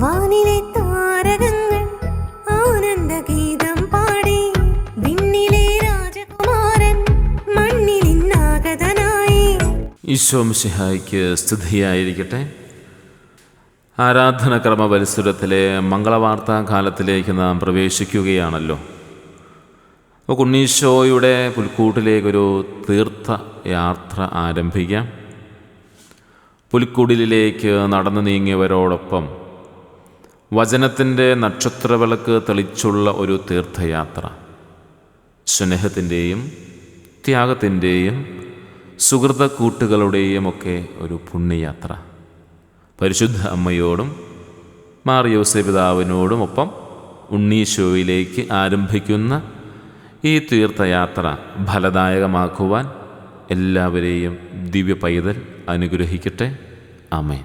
വാനിലെ താരകങ്ങൾ ആനന്ദഗീതം പാടി, വിണ്ണിലെ രാജകുമാരൻ മണ്ണിൽ ഇന്നാഗതനായി. ഈശോ മിശിഹായ്ക്ക് സ്തുതിയായിരിക്കട്ടെ. ആരാധനക്രമ പരിസരത്തിലെ മംഗളവാർത്താ കാലത്തിലേക്ക് നാം പ്രവേശിക്കുകയാണല്ലോ. അപ്പോൾ ഉണ്ണീശോയുടെ പുൽക്കൂട്ടിലേക്കൊരു തീർത്ഥയാത്ര ആരംഭിക്കാം. പുൽക്കുടിലേക്ക് നടന്നു നീങ്ങിയവരോടൊപ്പം വചനത്തിൻ്റെ നക്ഷത്രവിളക്ക് തെളിച്ചുള്ള ഒരു തീർത്ഥയാത്ര, സ്നേഹത്തിൻ്റെയും ത്യാഗത്തിൻ്റെയും സുഹൃതക്കൂട്ടുകളുടെയും ഒക്കെ ഒരു പുണ്യയാത്ര. പരിശുദ്ധ അമ്മയോടും മാർ യോസേപ്പ് പിതാവിനോടും ഒപ്പം ഉണ്ണീശോയിലേക്ക് ആരംഭിക്കുന്ന ഈ തീർത്ഥയാത്ര ഫലദായകമാക്കുവാൻ എല്ലാവരെയും ദിവ്യ പൈതൽ അനുഗ്രഹിക്കട്ടെ. ആമേൻ.